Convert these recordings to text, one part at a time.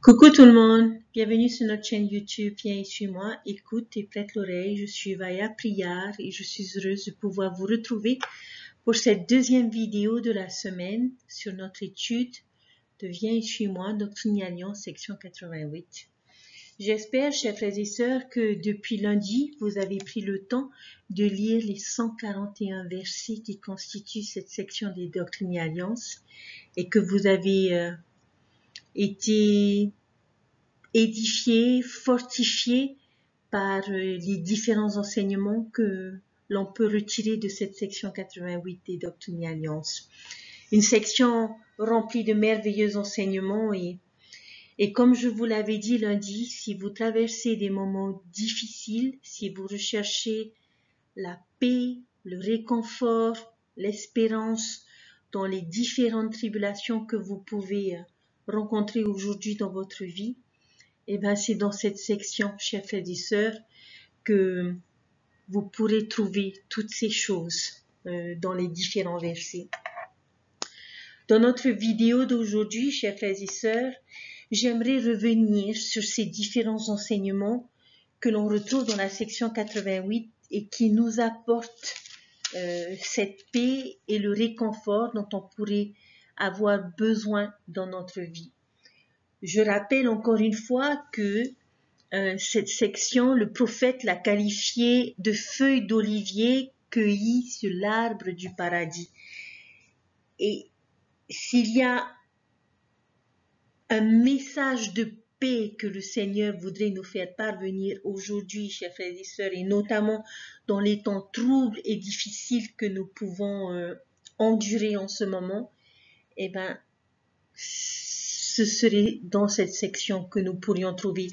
Coucou tout le monde, bienvenue sur notre chaîne YouTube. Viens et suis-moi, écoute et prête l'oreille. Je suis Vaya Priyar et je suis heureuse de pouvoir vous retrouver pour cette deuxième vidéo de la semaine sur notre étude de Viens et suis-moi, Doctrine et Alliance, section 88. J'espère, chers frères et sœurs, que depuis lundi, vous avez pris le temps de lire les 141 versets qui constituent cette section des Doctrines et Alliances et que vous avez été édifié, fortifié par les différents enseignements que l'on peut retirer de cette section 88 des Doctrines et Alliances. Une section remplie de merveilleux enseignements et comme je vous l'avais dit lundi, si vous traversez des moments difficiles, si vous recherchez la paix, le réconfort, l'espérance dans les différentes tribulations que vous pouvez rencontrer aujourd'hui dans votre vie, et bien c'est dans cette section, chers frères et sœurs, que vous pourrez trouver toutes ces choses dans les différents versets. Dans notre vidéo d'aujourd'hui, chers frères et sœurs, j'aimerais revenir sur ces différents enseignements que l'on retrouve dans la section 88 et qui nous apportent cette paix et le réconfort dont on pourrait avoir besoin dans notre vie. Je rappelle encore une fois que cette section, le prophète l'a qualifiée de feuille d'olivier cueillie sur l'arbre du paradis. Et s'il y a un message de paix que le Seigneur voudrait nous faire parvenir aujourd'hui, chers frères et sœurs, et notamment dans les temps troubles et difficiles que nous pouvons endurer en ce moment, eh bien, ce serait dans cette section que nous pourrions trouver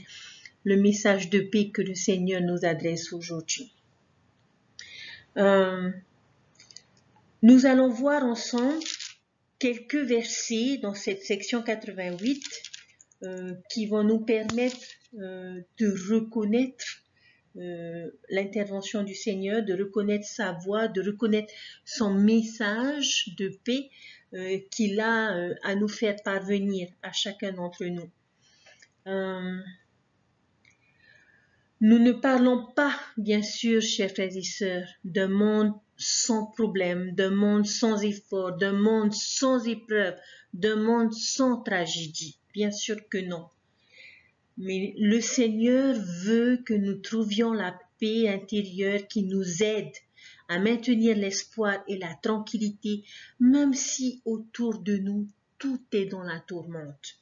le message de paix que le Seigneur nous adresse aujourd'hui. Nous allons voir ensemble quelques versets dans cette section 88 qui vont nous permettre de reconnaître l'intervention du Seigneur, de reconnaître sa voix, de reconnaître son message de paix qu'il a à nous faire parvenir à chacun d'entre nous. Nous ne parlons pas, bien sûr, chers frères et sœurs, d'un monde sans problème, d'un monde sans effort, d'un monde sans épreuve, d'un monde sans tragédie. Bien sûr que non. Mais le Seigneur veut que nous trouvions la paix intérieure qui nous aide à maintenir l'espoir et la tranquillité, même si autour de nous, tout est dans la tourmente.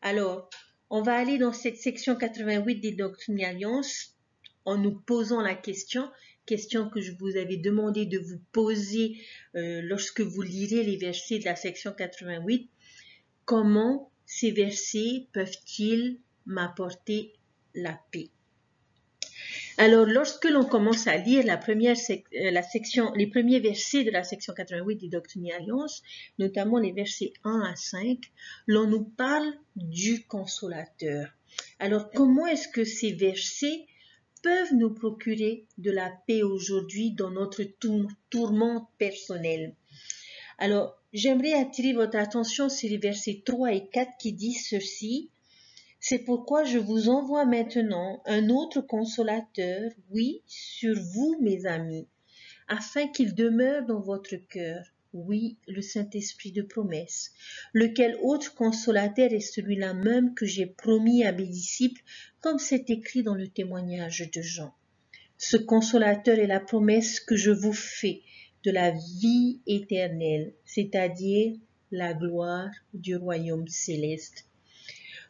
Alors, on va aller dans cette section 88 des Doctrines et Alliances en nous posant la question que je vous avais demandé de vous poser lorsque vous lirez les versets de la section 88. Comment ces versets peuvent-ils m'apporter la paix? Alors, lorsque l'on commence à lire les premiers versets de la section 88 des Doctrines et Alliances, notamment les versets 1 à 5, l'on nous parle du Consolateur. Alors, comment est-ce que ces versets peuvent nous procurer de la paix aujourd'hui dans notre tourmente personnelle? Alors, j'aimerais attirer votre attention sur les versets 3 et 4 qui disent ceci. C'est pourquoi je vous envoie maintenant un autre consolateur, oui, sur vous, mes amis, afin qu'il demeure dans votre cœur, oui, le Saint-Esprit de promesse, lequel autre consolateur est celui-là même que j'ai promis à mes disciples, comme c'est écrit dans le témoignage de Jean. Ce consolateur est la promesse que je vous fais de la vie éternelle, c'est-à-dire la gloire du royaume céleste.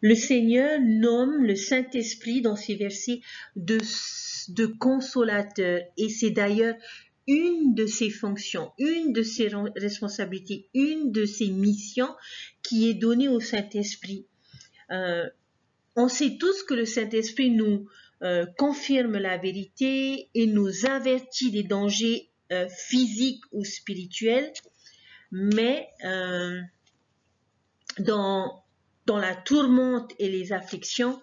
Le Seigneur nomme le Saint-Esprit dans ces versets de consolateur et c'est d'ailleurs une de ses fonctions, une de ses responsabilités, une de ses missions qui est donnée au Saint-Esprit. On sait tous que le Saint-Esprit nous confirme la vérité et nous avertit des dangers physiques ou spirituels, mais dans la tourmente et les afflictions,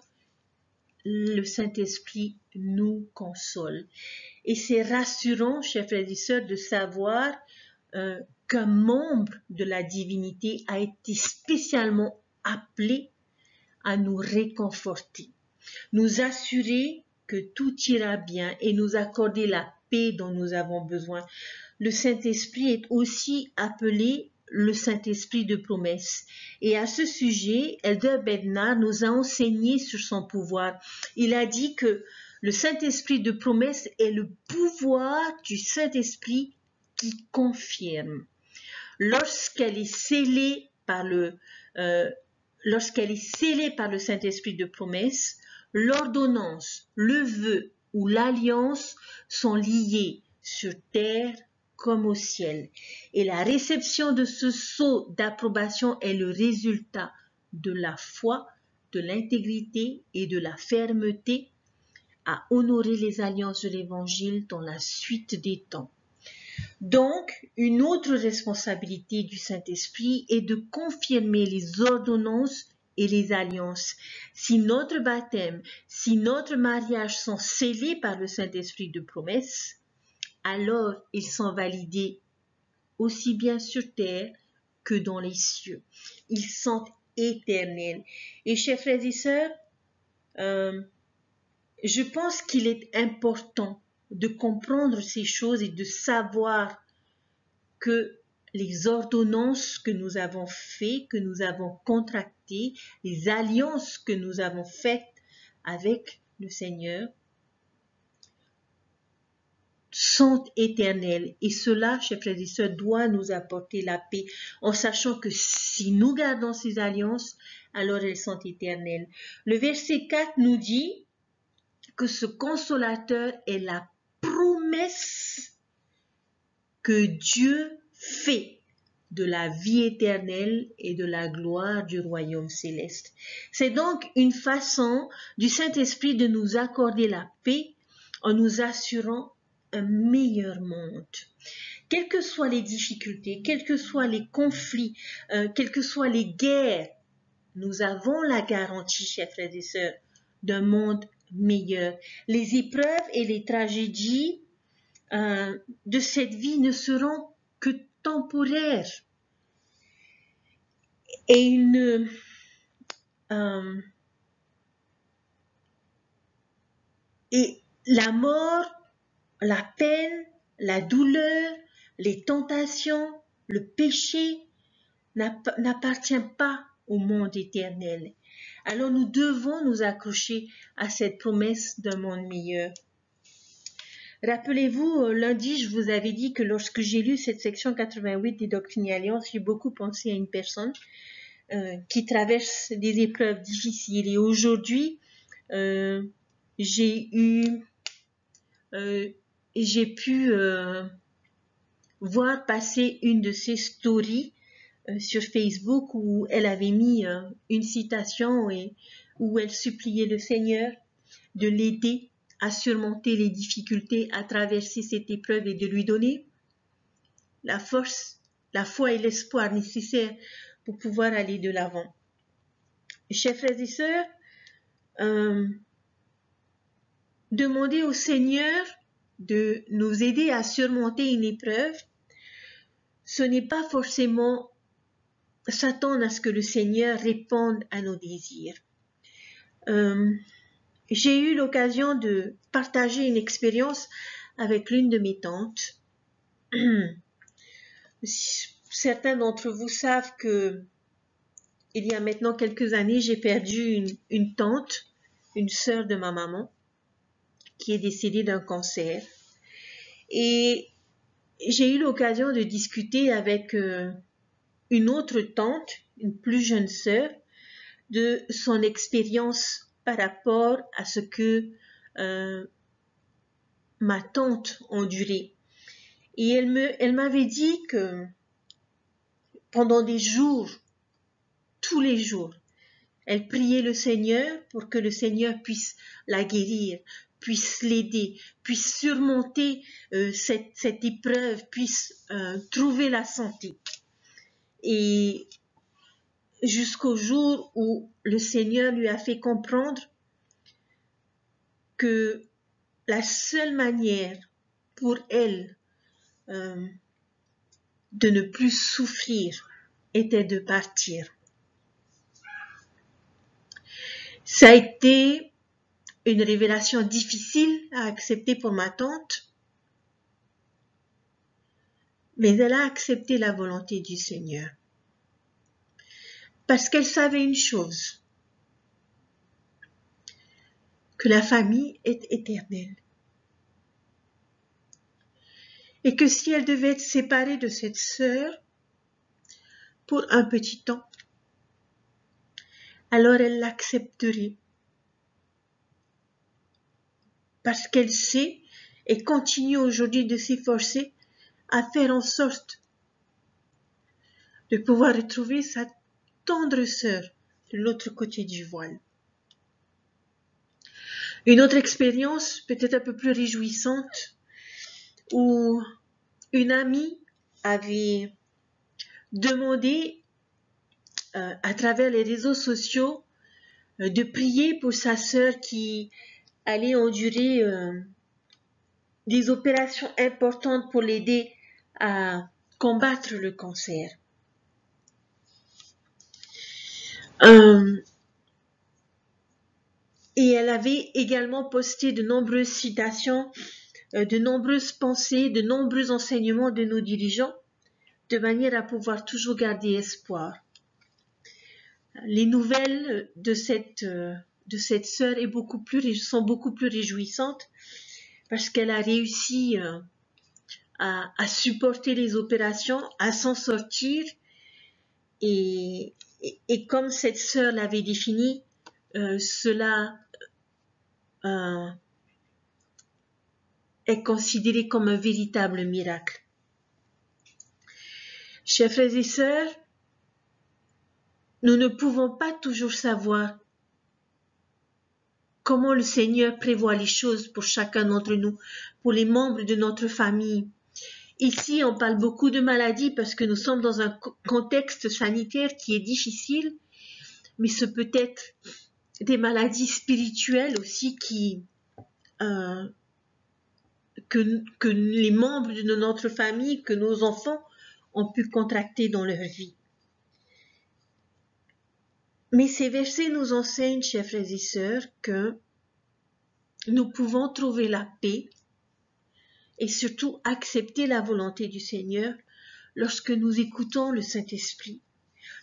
le Saint-Esprit nous console. Et c'est rassurant, chers frères et sœurs, de savoir qu'un membre de la divinité a été spécialement appelé à nous réconforter, nous assurer que tout ira bien et nous accorder la paix dont nous avons besoin. Le Saint-Esprit est aussi appelé le Saint-Esprit de promesse. Et à ce sujet, Elder Bednar nous a enseigné sur son pouvoir. Il a dit que le Saint-Esprit de promesse est le pouvoir du Saint-Esprit qui confirme. Lorsqu'elle est scellée par le Saint-Esprit de promesse, l'ordonnance, le vœu ou l'alliance sont liés sur terre comme au ciel. Et la réception de ce sceau d'approbation est le résultat de la foi, de l'intégrité et de la fermeté à honorer les alliances de l'Évangile dans la suite des temps. Donc, une autre responsabilité du Saint-Esprit est de confirmer les ordonnances et les alliances. Si notre baptême, si notre mariage sont scellés par le Saint-Esprit de promesse, alors ils sont validés aussi bien sur terre que dans les cieux. Ils sont éternels. Et chers frères et sœurs, je pense qu'il est important de comprendre ces choses et de savoir que les ordonnances que nous avons faites, que nous avons contractées, les alliances que nous avons faites avec le Seigneur sont éternelles. Et cela, chers frères et sœurs, doit nous apporter la paix en sachant que si nous gardons ces alliances, alors elles sont éternelles. Le verset 4 nous dit que ce consolateur est la promesse que Dieu fait de la vie éternelle et de la gloire du royaume céleste. C'est donc une façon du Saint-Esprit de nous accorder la paix en nous assurant un meilleur monde. Quelles que soient les difficultés, quels que soient les conflits, quelles que soient les guerres, nous avons la garantie, chers frères et sœurs, d'un monde meilleur. Les épreuves et les tragédies de cette vie ne seront que temporaires. Et la mort, la peine, la douleur, les tentations, le péché n'appartient pas au monde éternel. Alors nous devons nous accrocher à cette promesse d'un monde meilleur. Rappelez-vous, lundi, je vous avais dit que lorsque j'ai lu cette section 88 des Doctrines et Alliances, j'ai beaucoup pensé à une personne qui traverse des épreuves difficiles. Et aujourd'hui, j'ai pu voir passer une de ses stories sur Facebook où elle avait mis une citation et où elle suppliait le Seigneur de l'aider à surmonter les difficultés, à traverser cette épreuve et de lui donner la force, la foi et l'espoir nécessaires pour pouvoir aller de l'avant. Chers frères et sœurs, demander au Seigneur de nous aider à surmonter une épreuve, ce n'est pas forcément s'attendre à ce que le Seigneur réponde à nos désirs. J'ai eu l'occasion de partager une expérience avec l'une de mes tantes. Certains d'entre vous savent que il y a maintenant quelques années, j'ai perdu une tante, une sœur de ma maman, qui est décédée d'un cancer. Et j'ai eu l'occasion de discuter avec une autre tante, une plus jeune sœur, de son expérience par rapport à ce que ma tante endurait. Et elle m'avait dit que pendant des jours, tous les jours, elle priait le Seigneur pour que le Seigneur puisse la guérir, puisse l'aider, puisse surmonter cette épreuve, puisse trouver la santé. Et jusqu'au jour où le Seigneur lui a fait comprendre que la seule manière pour elle de ne plus souffrir était de partir. Ça a été une révélation difficile à accepter pour ma tante, mais elle a accepté la volonté du Seigneur. Parce qu'elle savait une chose, que la famille est éternelle. Et que si elle devait être séparée de cette sœur pour un petit temps, alors elle l'accepterait. Parce qu'elle sait et continue aujourd'hui de s'efforcer à faire en sorte de pouvoir retrouver sa tendre sœur de l'autre côté du voile. Une autre expérience, peut-être un peu plus réjouissante, où une amie avait demandé à travers les réseaux sociaux de prier pour sa sœur qui allait endurer des opérations importantes pour l'aider à combattre le cancer. Et elle avait également posté de nombreuses citations, de nombreuses pensées, de nombreux enseignements de nos dirigeants, de manière à pouvoir toujours garder espoir. Les nouvelles de cette sœur sont beaucoup plus réjouissantes parce qu'elle a réussi à supporter les opérations, à s'en sortir et comme cette sœur l'avait défini, cela est considéré comme un véritable miracle. Chers frères et sœurs, nous ne pouvons pas toujours savoir comment le Seigneur prévoit les choses pour chacun d'entre nous, pour les membres de notre famille. Ici, on parle beaucoup de maladies parce que nous sommes dans un contexte sanitaire qui est difficile, mais ce peut être des spirituelles aussi que les membres de notre famille, que nos enfants ont pu contracter dans leur vie. Mais ces versets nous enseignent, chers frères et sœurs, que nous pouvons trouver la paix et surtout accepter la volonté du Seigneur lorsque nous écoutons le Saint-Esprit,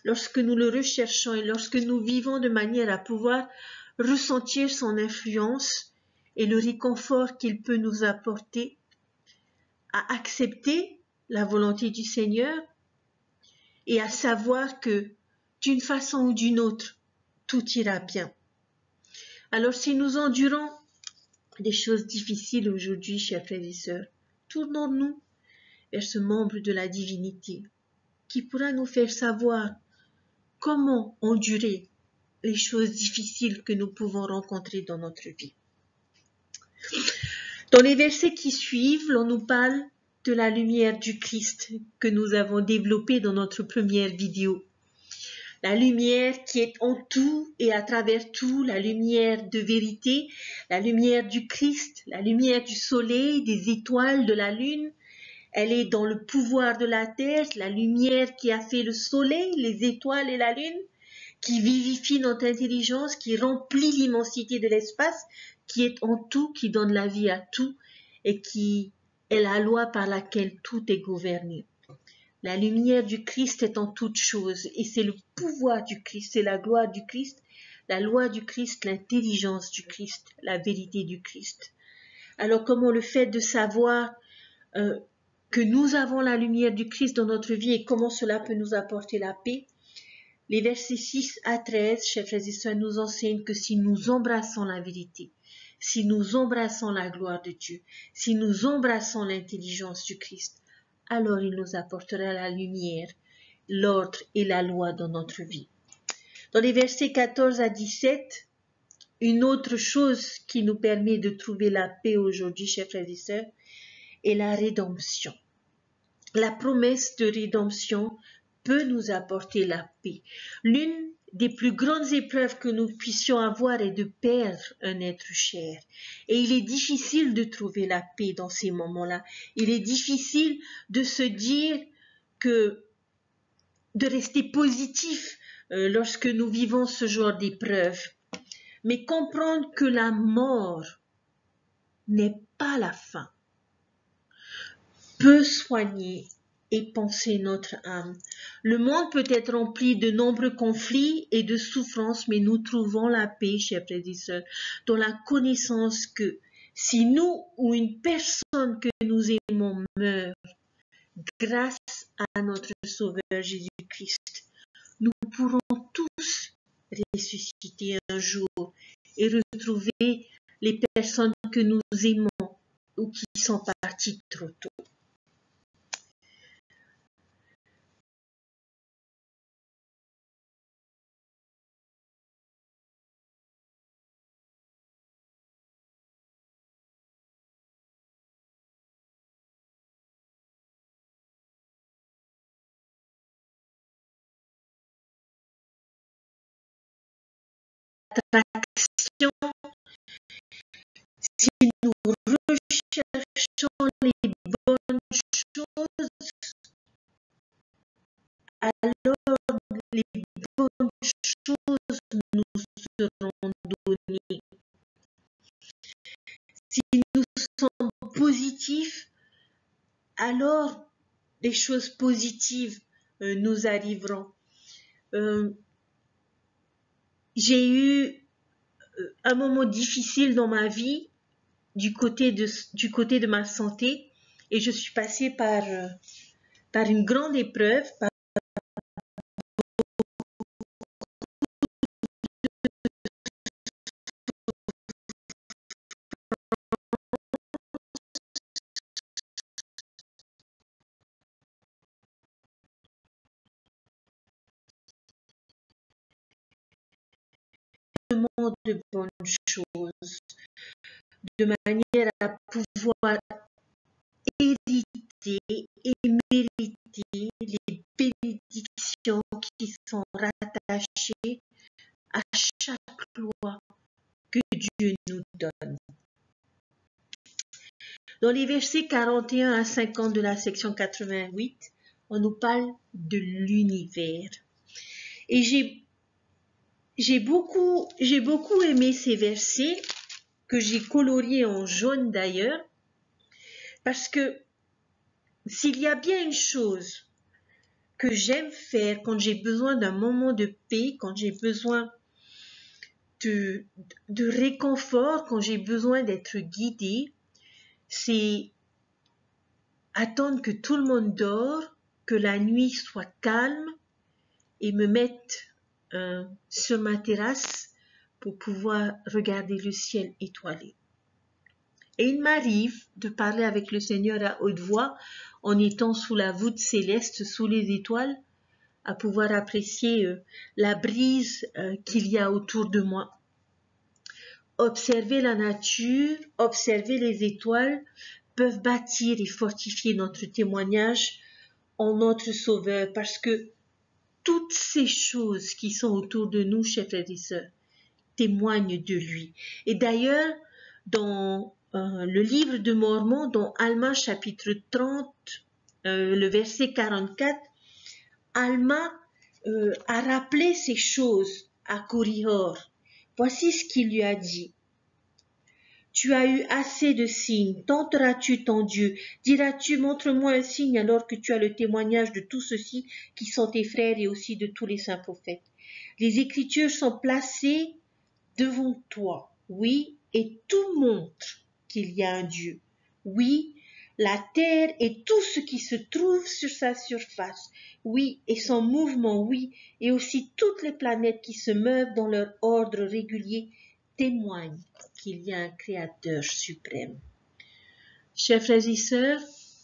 lorsque nous le recherchons et lorsque nous vivons de manière à pouvoir ressentir son influence et le réconfort qu'il peut nous apporter, à accepter la volonté du Seigneur et à savoir que d'une façon ou d'une autre, tout ira bien. Alors si nous endurons des choses difficiles aujourd'hui, chers frères et sœurs, tournons-nous vers ce membre de la divinité qui pourra nous faire savoir comment endurer les choses difficiles que nous pouvons rencontrer dans notre vie. Dans les versets qui suivent, l'on nous parle de la lumière du Christ que nous avons développée dans notre première vidéo. La lumière qui est en tout et à travers tout, la lumière de vérité, la lumière du Christ, la lumière du soleil, des étoiles, de la lune. Elle est dans le pouvoir de la terre, la lumière qui a fait le soleil, les étoiles et la lune, qui vivifie notre intelligence, qui remplit l'immensité de l'espace, qui est en tout, qui donne la vie à tout et qui est la loi par laquelle tout est gouverné. La lumière du Christ est en toutes choses et c'est le pouvoir du Christ, c'est la gloire du Christ, la loi du Christ, l'intelligence du Christ, la vérité du Christ. Alors comment le fait de savoir que nous avons la lumière du Christ dans notre vie et comment cela peut nous apporter la paix? Les versets 6 à 13, chers frères et sœurs, nous enseignent que si nous embrassons la vérité, si nous embrassons la gloire de Dieu, si nous embrassons l'intelligence du Christ, alors il nous apportera la lumière, l'ordre et la loi dans notre vie. Dans les versets 14 à 17, une autre chose qui nous permet de trouver la paix aujourd'hui, chers frères et sœurs, est la rédemption. La promesse de rédemption peut nous apporter la paix. L'une des plus grandes épreuves que nous puissions avoir est de perdre un être cher. Et il est difficile de trouver la paix dans ces moments-là. Il est difficile de se dire de rester positif lorsque nous vivons ce genre d'épreuve. mais comprendre que la mort n'est pas la fin, peut soigner et penser notre âme. Le monde peut être rempli de nombreux conflits et de souffrances, mais nous trouvons la paix, chers frères et sœurs, dans la connaissance que si nous ou une personne que nous aimons meurt, grâce à notre Sauveur Jésus-Christ, nous pourrons tous ressusciter un jour et retrouver les personnes que nous aimons ou qui sont parties trop tôt. Attraction, si nous recherchons les bonnes choses, alors les bonnes choses nous seront données. Si nous sommes positifs, alors des choses positives nous arriveront. J'ai eu un moment difficile dans ma vie du côté de ma santé et je suis passée par une grande épreuve, par tellement de bonnes choses, de manière à pouvoir hériter et mériter les bénédictions qui sont rattachées à chaque loi que Dieu nous donne. Dans les versets 41 à 50 de la section 88, on nous parle de l'univers. Et j'ai beaucoup aimé ces versets, que j'ai coloriés en jaune d'ailleurs, parce que s'il y a bien une chose que j'aime faire quand j'ai besoin d'un moment de paix, quand j'ai besoin de réconfort, quand j'ai besoin d'être guidée, c'est attendre que tout le monde dort, que la nuit soit calme et me mettre sur ma terrasse pour pouvoir regarder le ciel étoilé. Et il m'arrive de parler avec le Seigneur à haute voix en étant sous la voûte céleste, sous les étoiles, à pouvoir apprécier la brise qu'il y a autour de moi. Observer la nature, observer les étoiles peuvent bâtir et fortifier notre témoignage en notre Sauveur, parce que toutes ces choses qui sont autour de nous, chers frères et sœurs, témoignent de lui. Et d'ailleurs, dans le livre de Mormon, dans Alma chapitre 30, le verset 44, Alma a rappelé ces choses à Korihor. Voici ce qu'il lui a dit. Tu as eu assez de signes, tenteras-tu ton Dieu, diras-tu, montre-moi un signe alors que tu as le témoignage de tous ceux-ci qui sont tes frères et aussi de tous les saints prophètes. Les Écritures sont placées devant toi, oui, et tout montre qu'il y a un Dieu. Oui, la terre et tout ce qui se trouve sur sa surface, oui, et son mouvement, oui, et aussi toutes les planètes qui se meuvent dans leur ordre régulier témoignent qu'il y a un Créateur suprême. Chers frères et sœurs,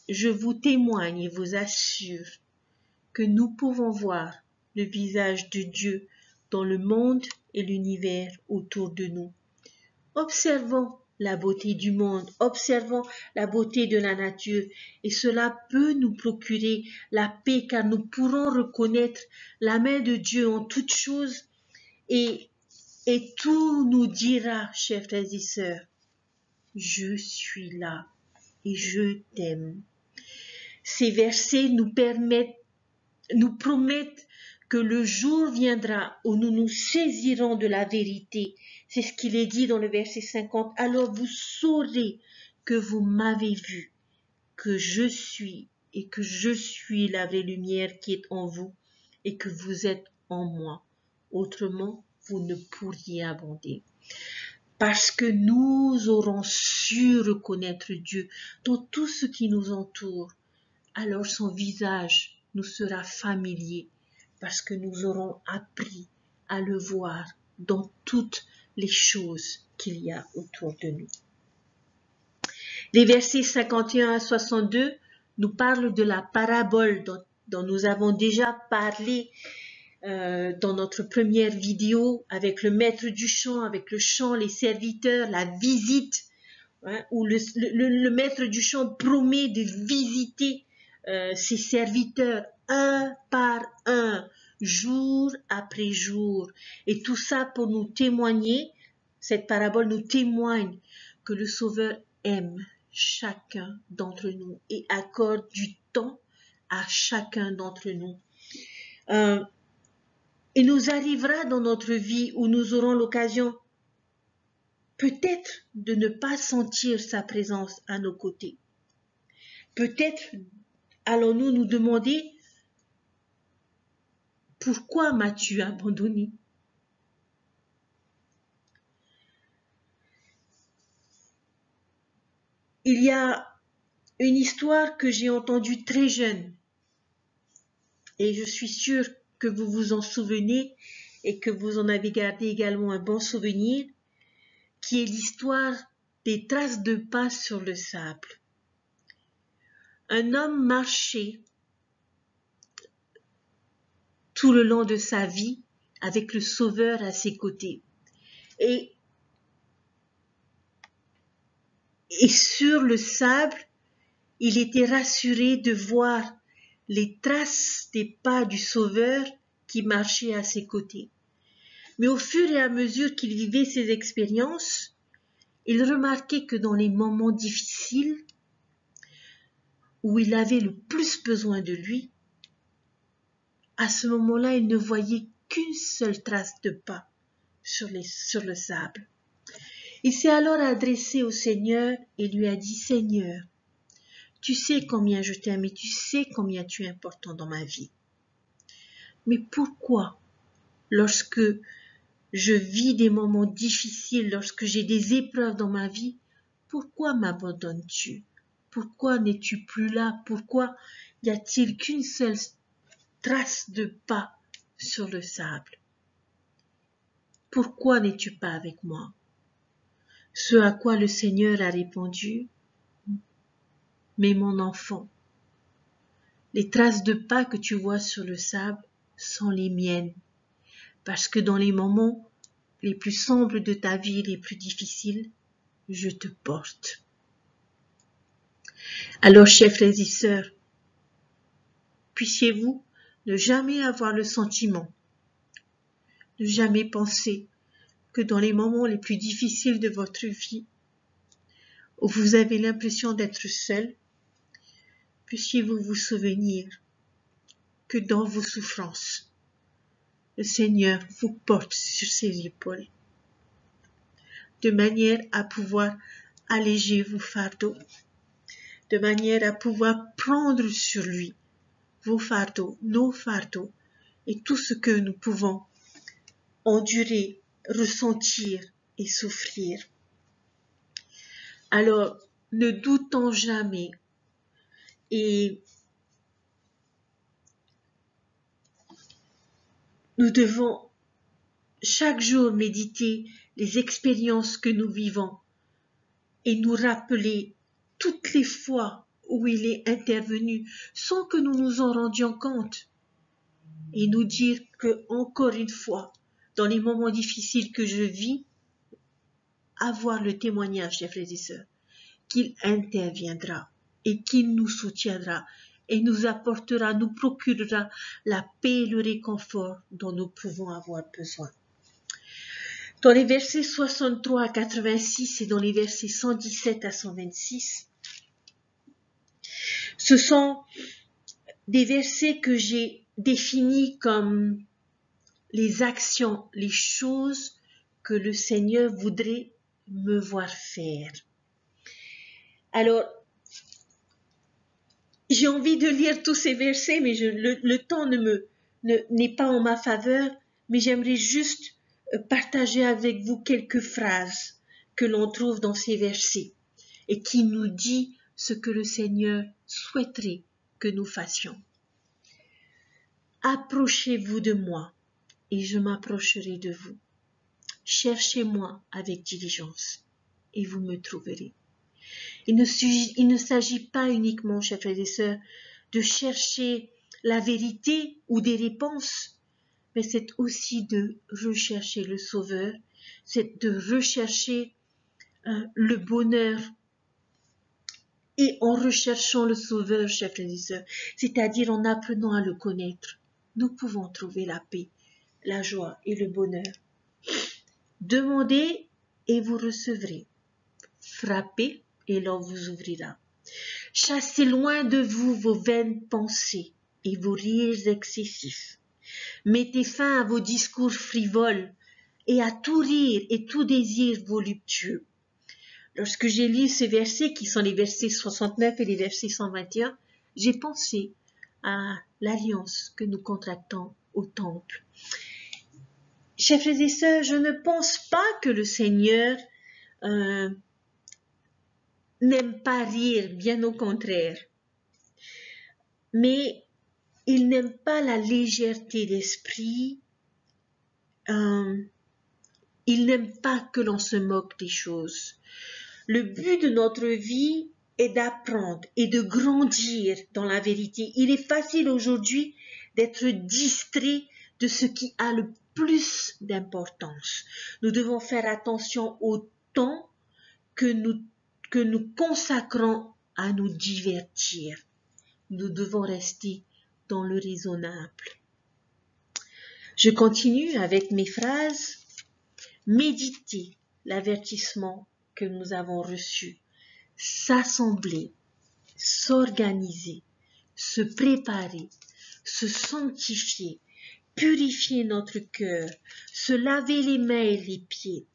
je vous témoigne et vous assure que nous pouvons voir le visage de Dieu dans le monde et l'univers autour de nous. Observons la beauté du monde, observons la beauté de la nature, et cela peut nous procurer la paix, car nous pourrons reconnaître la main de Dieu en toutes choses, et tout nous dira, chers frères et sœurs, je suis là et je t'aime. Ces versets nous promettent que le jour viendra où nous nous saisirons de la vérité. C'est ce qu'il est dit dans le verset 50. Alors vous saurez que vous m'avez vu, que je suis et que je suis la vraie lumière qui est en vous et que vous êtes en moi. Autrement, vous ne pourriez abonder. Parce que nous aurons su reconnaître Dieu dans tout ce qui nous entoure, alors son visage nous sera familier, parce que nous aurons appris à le voir dans toutes les choses qu'il y a autour de nous. Les versets 51 à 62 nous parlent de la parabole dont nous avons déjà parlé dans notre première vidéo avec le maître du chant, avec le chant, les serviteurs, la visite, où le maître du chant promet de visiter ses serviteurs un par un, jour après jour. Et tout ça pour nous témoigner, cette parabole nous témoigne que le Sauveur aime chacun d'entre nous et accorde du temps à chacun d'entre nous. Il nous arrivera dans notre vie où nous aurons l'occasion peut-être de ne pas sentir sa présence à nos côtés. Peut-être allons-nous nous demander « Pourquoi m'as-tu abandonné ?» Il y a une histoire que j'ai entendue très jeune et je suis sûre que vous vous en souvenez et que vous en avez gardé également un bon souvenir, qui est l'histoire des traces de pas sur le sable. Un homme marchait tout le long de sa vie avec le Sauveur à ses côtés. Et sur le sable, il était rassuré de voir les traces des pas du Sauveur qui marchait à ses côtés. Mais au fur et à mesure qu'il vivait ses expériences, il remarquait que dans les moments difficiles, où il avait le plus besoin de lui, à ce moment-là, il ne voyait qu'une seule trace de pas sur le sable. Il s'est alors adressé au Seigneur et lui a dit « Seigneur, tu sais combien je t'aime et tu sais combien tu es important dans ma vie. Mais pourquoi, lorsque je vis des moments difficiles, lorsque j'ai des épreuves dans ma vie, pourquoi m'abandonnes-tu? Pourquoi n'es-tu plus là? Pourquoi y a-t-il qu'une seule trace de pas sur le sable? Pourquoi n'es-tu pas avec moi? » Ce à quoi le Seigneur a répondu, « Mais mon enfant, les traces de pas que tu vois sur le sable sont les miennes, parce que dans les moments les plus sombres de ta vie, les plus difficiles, je te porte. » Alors, chers frères et sœurs, puissiez-vous ne jamais avoir le sentiment, ne jamais penser que dans les moments les plus difficiles de votre vie, où vous avez l'impression d'être seul, puissiez-vous vous souvenir que dans vos souffrances, le Seigneur vous porte sur ses épaules, de manière à pouvoir alléger vos fardeaux, de manière à pouvoir prendre sur lui vos fardeaux, nos fardeaux, et tout ce que nous pouvons endurer, ressentir et souffrir. Alors, ne doutons jamais et nous devons chaque jour méditer les expériences que nous vivons et nous rappeler toutes les fois où il est intervenu sans que nous nous en rendions compte et nous dire que, encore une fois, dans les moments difficiles que je vis, avoir le témoignage des frères et sœurs, qu'il interviendra et qu'il nous soutiendra et nous apportera, nous procurera la paix et le réconfort dont nous pouvons avoir besoin. Dans les versets 63 à 86 et dans les versets 117 à 126, ce sont des versets que j'ai définis comme les actions, les choses que le Seigneur voudrait me voir faire. Alors, j'ai envie de lire tous ces versets, mais le temps n'est pas en ma faveur, mais j'aimerais juste partager avec vous quelques phrases que l'on trouve dans ces versets et qui nous dit ce que le Seigneur souhaiterait que nous fassions. Approchez-vous de moi et je m'approcherai de vous. Cherchez-moi avec diligence et vous me trouverez. Il ne s'agit pas uniquement, chers frères et sœurs, de chercher la vérité ou des réponses, mais c'est aussi de rechercher le Sauveur, c'est de rechercher le bonheur. Et en recherchant le Sauveur, chers frères et sœurs, c'est-à-dire en apprenant à le connaître, nous pouvons trouver la paix, la joie et le bonheur. Demandez et vous recevrez. Frappez et l'on vous ouvrira. Chassez loin de vous vos vaines pensées et vos rires excessifs. Mettez fin à vos discours frivoles et à tout rire et tout désir voluptueux. Lorsque j'ai lu ces versets, qui sont les versets 69 et les versets 121, j'ai pensé à l'alliance que nous contractons au temple. Chers frères et sœurs, je ne pense pas que le Seigneur n'aime pas rire, bien au contraire. Mais il n'aime pas la légèreté d'esprit. Il n'aime pas que l'on se moque des choses. Le but de notre vie est d'apprendre et de grandir dans la vérité. Il est facile aujourd'hui d'être distrait de ce qui a le plus d'importance. Nous devons faire attention au temps que nous consacrons à nous divertir. Nous devons rester dans le raisonnable. Je continue avec mes phrases. Méditez l'avertissement que nous avons reçu. S'assembler, s'organiser, se préparer, se sanctifier, purifier notre cœur, se laver les mains et les pieds.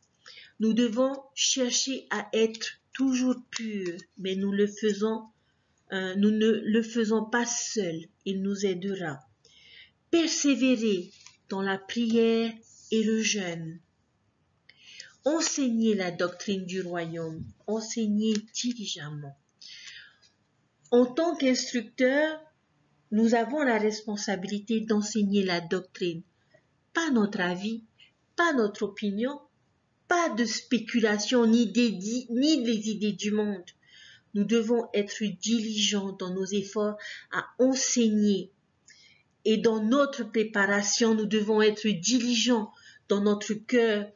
Nous devons chercher à être toujours purs, mais nous ne le faisons pas seuls. Il nous aidera. Persévérer dans la prière et le jeûne. Enseigner la doctrine du royaume, enseigner diligemment. En tant qu'instructeurs, nous avons la responsabilité d'enseigner la doctrine, pas notre avis, pas notre opinion, pas de spéculation ni des idées du monde. Nous devons être diligents dans nos efforts à enseigner. Et dans notre préparation, nous devons être diligents dans notre cœur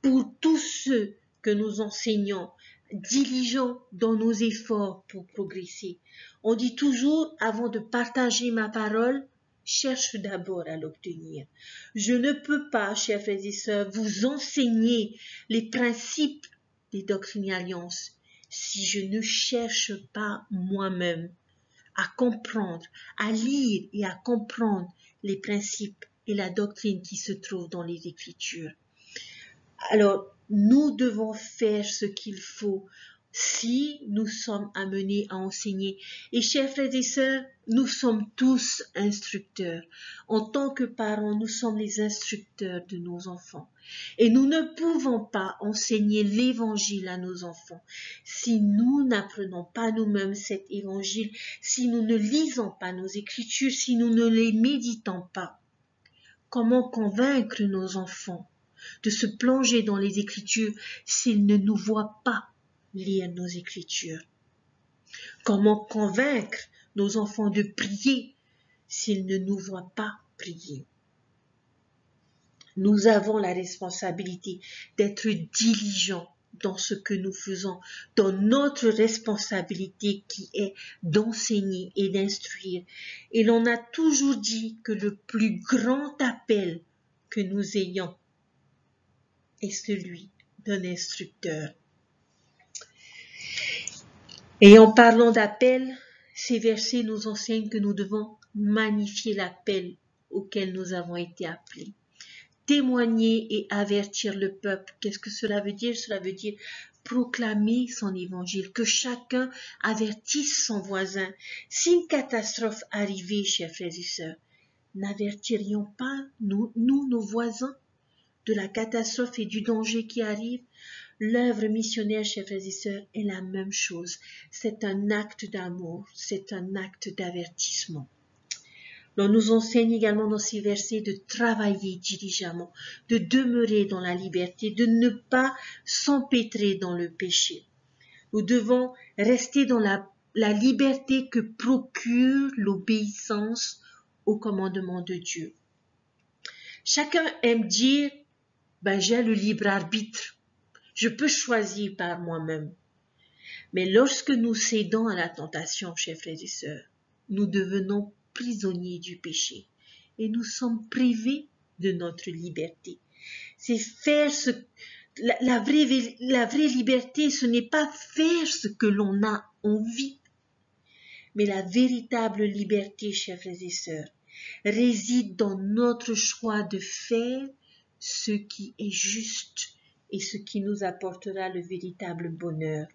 pour tous ceux que nous enseignons, diligents dans nos efforts pour progresser. On dit toujours, avant de partager ma parole, cherche d'abord à l'obtenir. Je ne peux pas, chers frères et sœurs, vous enseigner les principes des doctrines alliances si je ne cherche pas moi-même à comprendre, à lire et à comprendre les principes et la doctrine qui se trouvent dans les Écritures. Alors, nous devons faire ce qu'il faut si nous sommes amenés à enseigner. Et chers frères et sœurs, nous sommes tous instructeurs. En tant que parents, nous sommes les instructeurs de nos enfants. Et nous ne pouvons pas enseigner l'évangile à nos enfants si nous n'apprenons pas nous-mêmes cet évangile, si nous ne lisons pas nos Écritures, si nous ne les méditons pas. Comment convaincre nos enfants de se plonger dans les Écritures s'ils ne nous voient pas lire nos Écritures? Comment convaincre nos enfants de prier s'ils ne nous voient pas prier? Nous avons la responsabilité d'être diligents dans ce que nous faisons, dans notre responsabilité qui est d'enseigner et d'instruire. Et l'on a toujours dit que le plus grand appel que nous ayons est celui d'un instructeur. Et en parlant d'appel, ces versets nous enseignent que nous devons magnifier l'appel auquel nous avons été appelés. Témoigner et avertir le peuple. Qu'est-ce que cela veut dire? Cela veut dire proclamer son évangile, que chacun avertisse son voisin. Si une catastrophe arrivait, chers frères et sœurs, n'avertirions pas, nous, nos voisins, de la catastrophe et du danger qui arrive? L'œuvre missionnaire, chers frères et sœurs, est la même chose. C'est un acte d'amour, c'est un acte d'avertissement. On nous enseigne également dans ces versets de travailler diligemment, de demeurer dans la liberté, de ne pas s'empêtrer dans le péché. Nous devons rester dans la liberté que procure l'obéissance au commandement de Dieu. Chacun aime dire, j'ai le libre arbitre, je peux choisir par moi-même. Mais lorsque nous cédons à la tentation, chers frères et sœurs, nous devenons prisonniers du péché et nous sommes privés de notre liberté. C'est faire la vraie liberté, ce n'est pas faire ce que l'on a envie, mais la véritable liberté, chers frères et sœurs, réside dans notre choix de faire ce qui est juste et ce qui nous apportera le véritable bonheur.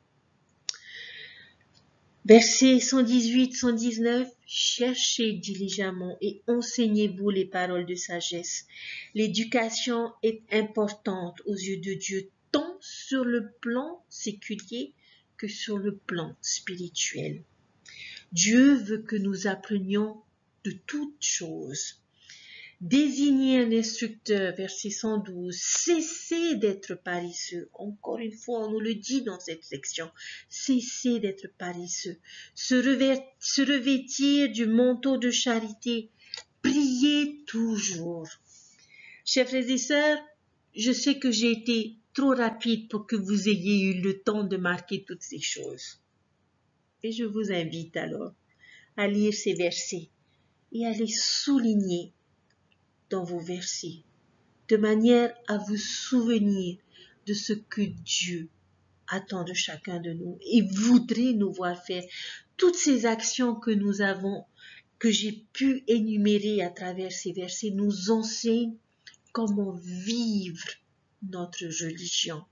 Versets 118-119, cherchez diligemment et enseignez-vous les paroles de sagesse. L'éducation est importante aux yeux de Dieu, tant sur le plan séculier que sur le plan spirituel. Dieu veut que nous apprenions de toutes choses. Désignez un instructeur, verset 112, cessez d'être paresseux. Encore une fois, on nous le dit dans cette section. Cessez d'être paresseux. Se revêtir du manteau de charité. Priez toujours. Chers frères et sœurs, je sais que j'ai été trop rapide pour que vous ayez eu le temps de marquer toutes ces choses. Et je vous invite alors à lire ces versets et à les souligner dans vos versets, de manière à vous souvenir de ce que Dieu attend de chacun de nous et voudrait nous voir faire. Toutes ces actions que j'ai pu énumérer à travers ces versets, nous enseignent comment vivre notre religion.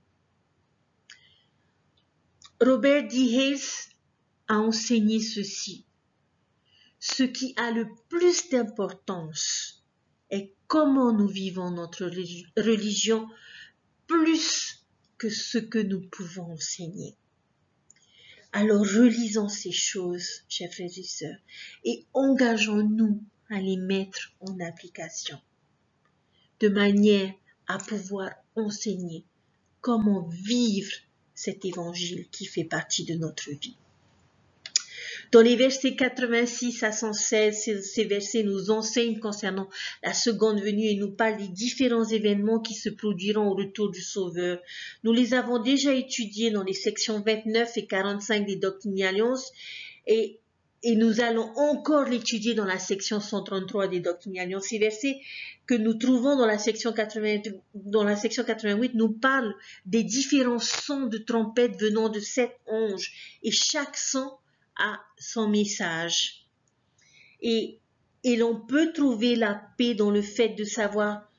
Robert D. Hayes a enseigné ceci. Ce qui a le plus d'importance est comment nous vivons notre religion plus que ce que nous pouvons enseigner. Alors relisons ces choses, chers frères et sœurs, et engageons-nous à les mettre en application, de manière à pouvoir enseigner comment vivre cet évangile qui fait partie de notre vie. Dans les versets 86 à 116, ces versets nous enseignent concernant la seconde venue et nous parlent des différents événements qui se produiront au retour du Sauveur. Nous les avons déjà étudiés dans les sections 29 et 45 des Doctrines et Alliances et nous allons encore l'étudier dans la section 133 des Doctrines et Alliances. Ces versets que nous trouvons dans la section 88 nous parlent des différents sons de trompette venant de 7 anges et chaque son a son message. Et l'on peut trouver la paix dans le fait de savoir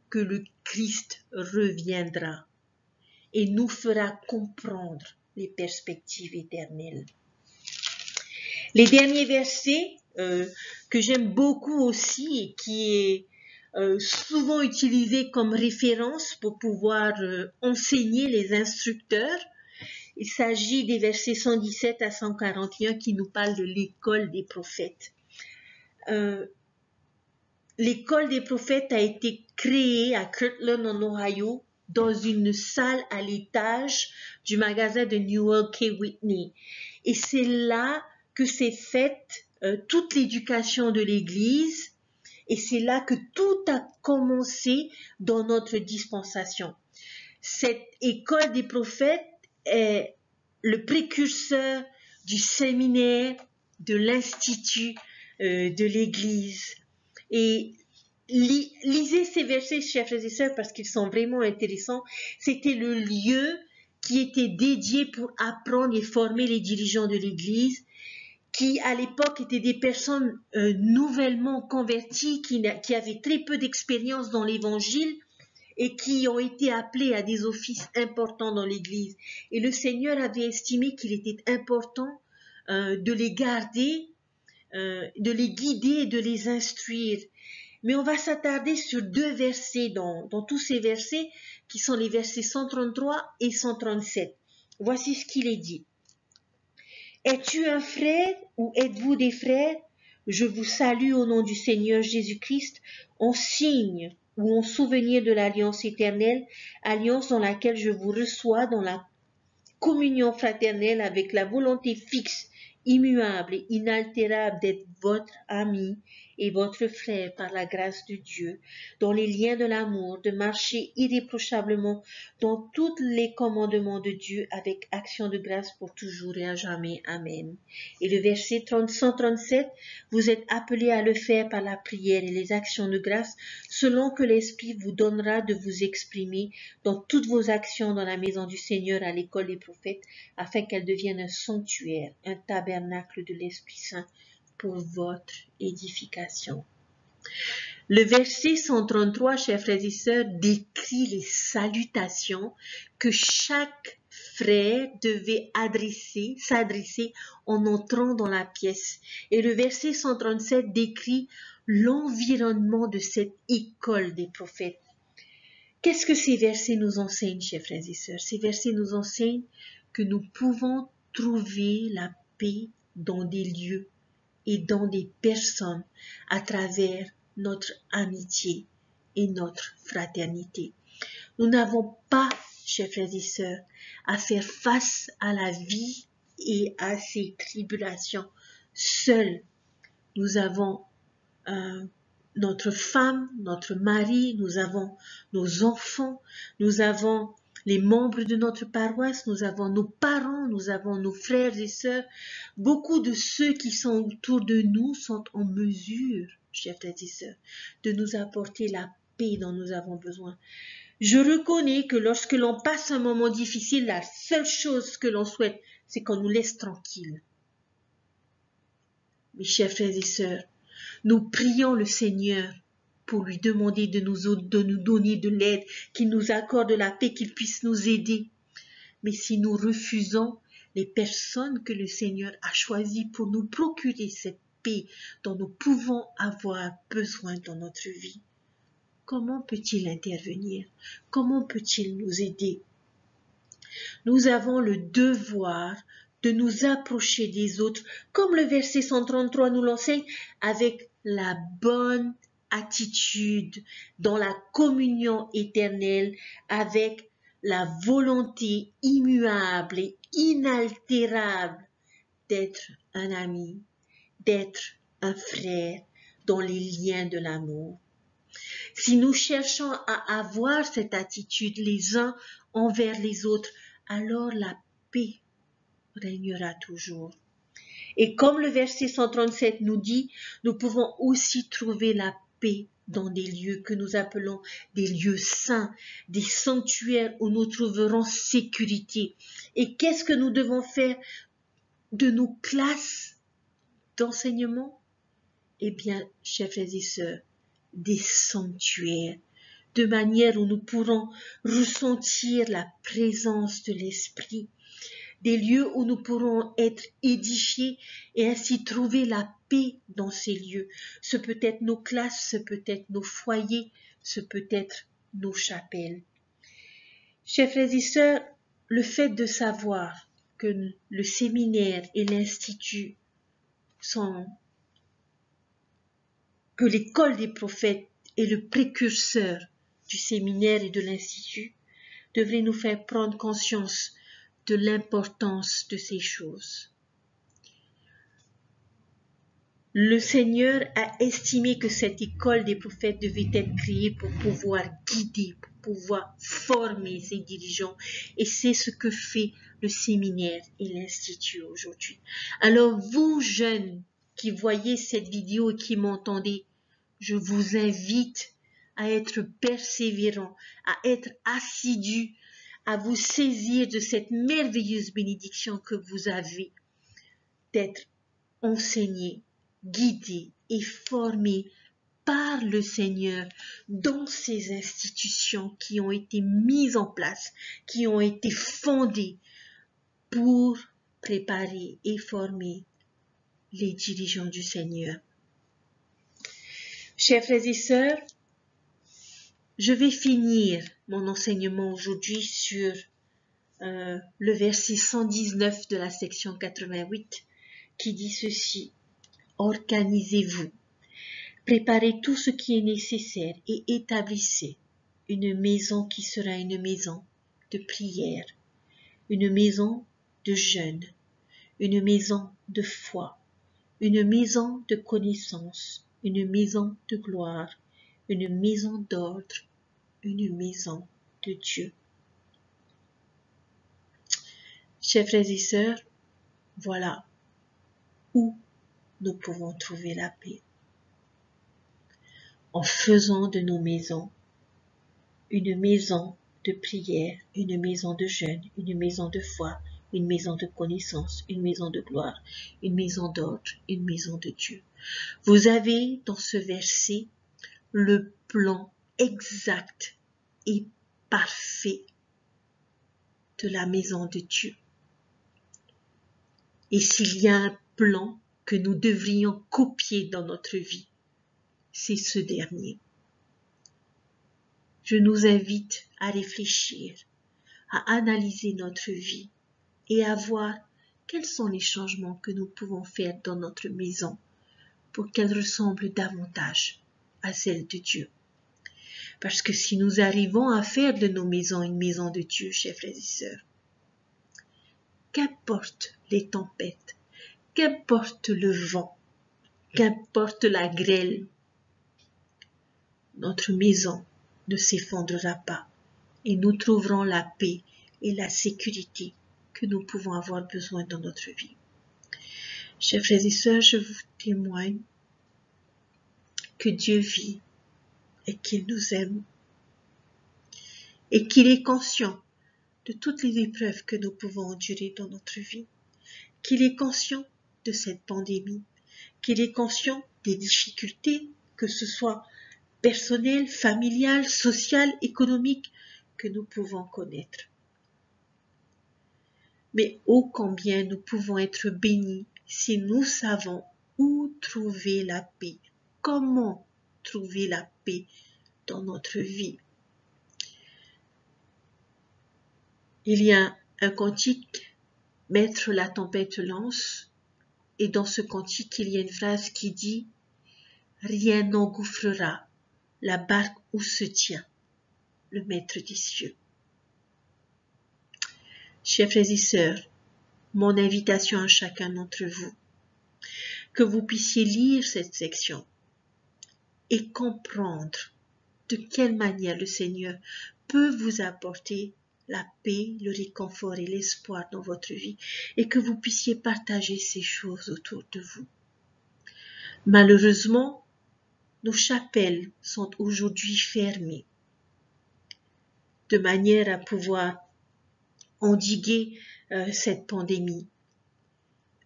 que le Christ reviendra et nous fera comprendre les perspectives éternelles. Les derniers versets que j'aime beaucoup aussi et qui est souvent utilisé comme référence pour pouvoir enseigner les instructeurs, il s'agit des versets 117 à 141 qui nous parlent de l'école des prophètes. L'école des prophètes a été créée à Kirtland en Ohio dans une salle à l'étage du magasin de Newell K. Whitney. Et c'est là que s'est faite toute l'éducation de l'Église et c'est là que tout a commencé dans notre dispensation. Cette école des prophètes est le précurseur du séminaire, de l'institut de l'Église. Et lisez ces versets, chers frères et sœurs, parce qu'ils sont vraiment intéressants. C'était le lieu qui était dédié pour apprendre et former les dirigeants de l'Église, qui à l'époque étaient des personnes nouvellement converties, qui avaient très peu d'expérience dans l'évangile et qui ont été appelés à des offices importants dans l'Église. Et le Seigneur avait estimé qu'il était important de les garder, de les guider et de les instruire. Mais on va s'attarder sur deux versets dans tous ces versets qui sont les versets 133 et 137. Voici ce qu'il est dit. Es-tu un frère ou êtes-vous des frères? Je vous salue au nom du Seigneur Jésus-Christ, en signe ou en souvenir de l'alliance éternelle, alliance dans laquelle je vous reçois dans la communion fraternelle avec la volonté fixe, immuable et inaltérable d'être votre ami et votre frère par la grâce de Dieu, dans les liens de l'amour, de marcher irréprochablement dans tous les commandements de Dieu avec action de grâce pour toujours et à jamais. Amen. Et le verset 137, vous êtes appelés à le faire par la prière et les actions de grâce, selon que l'Esprit vous donnera de vous exprimer dans toutes vos actions dans la maison du Seigneur à l'école des prophètes, afin qu'elle devienne un sanctuaire, un tabernacle de l'Esprit Saint pour votre édification. Le verset 133, chers frères et sœurs, décrit les salutations que chaque frère devait s'adresser en entrant dans la pièce. Et le verset 137 décrit l'environnement de cette école des prophètes. Qu'est-ce que ces versets nous enseignent, chers frères et sœurs? Ces versets nous enseignent que nous pouvons trouver la paix dans des lieux et dans des personnes à travers notre amitié et notre fraternité. Nous n'avons pas, chers frères et sœurs, à faire face à la vie et à ses tribulations seuls. Nous avons notre femme, notre mari, nous avons nos enfants, nous avons les membres de notre paroisse, nous avons nos parents, nous avons nos frères et sœurs. Beaucoup de ceux qui sont autour de nous sont en mesure, chers frères et sœurs, de nous apporter la paix dont nous avons besoin. Je reconnais que lorsque l'on passe un moment difficile, la seule chose que l'on souhaite, c'est qu'on nous laisse tranquilles. Mes chers frères et sœurs, nous prions le Seigneur pour lui demander de nous donner de l'aide, qu'il nous accorde la paix, qu'il puisse nous aider. Mais si nous refusons les personnes que le Seigneur a choisies pour nous procurer cette paix dont nous pouvons avoir besoin dans notre vie, comment peut-il intervenir? Comment peut-il nous aider? Nous avons le devoir de nous approcher des autres, comme le verset 133 nous l'enseigne, avec la bonne attitude, dans la communion éternelle, avec la volonté immuable et inaltérable d'être un ami, d'être un frère dans les liens de l'amour. Si nous cherchons à avoir cette attitude les uns envers les autres, alors la paix régnera toujours. Et comme le verset 137 nous dit, nous pouvons aussi trouver la paix dans des lieux que nous appelons des lieux saints, des sanctuaires où nous trouverons sécurité. Et qu'est-ce que nous devons faire de nos classes d'enseignement? Eh bien, chers frères et sœurs, des sanctuaires, de manière où nous pourrons ressentir la présence de l'Esprit, des lieux où nous pourrons être édifiés et ainsi trouver la paix dans ces lieux. Ce peut être nos classes, ce peut être nos foyers, ce peut être nos chapelles. Chers frères et sœurs, le fait de savoir que le séminaire et l'institut que l'école des prophètes est le précurseur du séminaire et de l'institut, devrait nous faire prendre conscience de l'importance de ces choses. Le Seigneur a estimé que cette école des prophètes devait être créée pour pouvoir guider, pour pouvoir former ses dirigeants. Et c'est ce que fait le séminaire et l'institut aujourd'hui. Alors vous, jeunes, qui voyez cette vidéo et qui m'entendez, je vous invite à être persévérants, à être assidus, à vous saisir de cette merveilleuse bénédiction que vous avez d'être enseignés, guidés et formés par le Seigneur dans ces institutions qui ont été mises en place, qui ont été fondées pour préparer et former les dirigeants du Seigneur. Chers frères et sœurs, je vais finir mon enseignement aujourd'hui sur le verset 119 de la section 88 qui dit ceci: organisez-vous, préparez tout ce qui est nécessaire et établissez une maison qui sera une maison de prière, une maison de jeûne, une maison de foi, une maison de connaissance, une maison de gloire, une maison d'ordre, une maison de Dieu. Chers frères et sœurs, voilà où nous pouvons trouver la paix. En faisant de nos maisons une maison de prière, une maison de jeûne, une maison de foi, une maison de connaissance, une maison de gloire, une maison d'ordre, une maison de Dieu. Vous avez dans ce verset le plan exact et parfait de la maison de Dieu. Et s'il y a un plan que nous devrions copier dans notre vie, c'est ce dernier. Je nous invite à réfléchir, à analyser notre vie et à voir quels sont les changements que nous pouvons faire dans notre maison pour qu'elle ressemble davantage à celle de Dieu. Parce que si nous arrivons à faire de nos maisons une maison de Dieu, chers frères et sœurs, qu'importe les tempêtes, qu'importe le vent, qu'importe la grêle, notre maison ne s'effondrera pas et nous trouverons la paix et la sécurité que nous pouvons avoir besoin dans notre vie. Chers frères et sœurs, je vous témoigne que Dieu vit et qu'il nous aime et qu'il est conscient de toutes les épreuves que nous pouvons endurer dans notre vie, qu'il est conscient de cette pandémie, qu'il est conscient des difficultés, que ce soit personnelles, familiales, sociales, économiques, que nous pouvons connaître. Mais ô combien nous pouvons être bénis si nous savons où trouver la paix, comment trouver la paix dans notre vie. Il y a un cantique, Maître la tempête lance, et dans ce cantique il y a une phrase qui dit « Rien n'engouffrera la barque où se tient le Maître des cieux ». Chers frères et sœurs, mon invitation à chacun d'entre vous, que vous puissiez lire cette section et comprendre de quelle manière le Seigneur peut vous apporter la paix, le réconfort et l'espoir dans votre vie et que vous puissiez partager ces choses autour de vous. Malheureusement, nos chapelles sont aujourd'hui fermées de manière à pouvoir endiguer cette pandémie.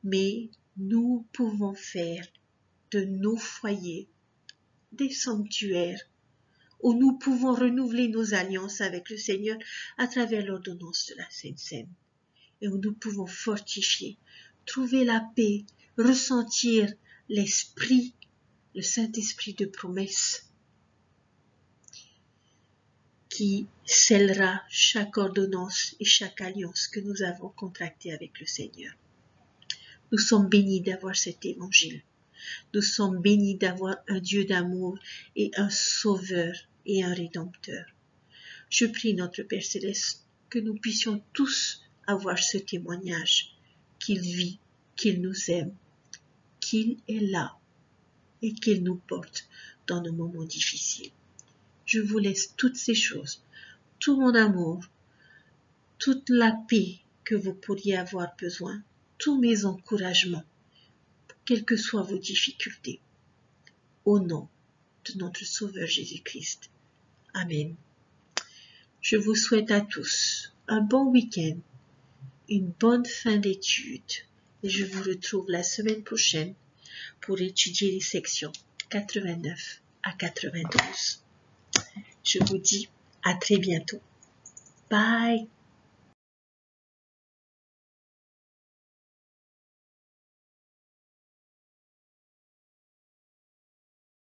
Mais nous pouvons faire de nos foyers des sanctuaires où nous pouvons renouveler nos alliances avec le Seigneur à travers l'ordonnance de la Sainte Seine, et où nous pouvons fortifier, trouver la paix, ressentir l'esprit, le Saint-Esprit de promesse qui scellera chaque ordonnance et chaque alliance que nous avons contractée avec le Seigneur. Nous sommes bénis d'avoir cet évangile. Nous sommes bénis d'avoir un Dieu d'amour et un Sauveur et un Rédempteur. Je prie notre Père Céleste que nous puissions tous avoir ce témoignage qu'il vit, qu'il nous aime, qu'il est là et qu'il nous porte dans nos moments difficiles. Je vous laisse toutes ces choses, tout mon amour, toute la paix que vous pourriez avoir besoin, tous mes encouragements, quelles que soient vos difficultés, au nom de notre Sauveur Jésus-Christ. Amen. Je vous souhaite à tous un bon week-end, une bonne fin d'études et je vous retrouve la semaine prochaine pour étudier les sections 89 à 92. Je vous dis à très bientôt. Bye!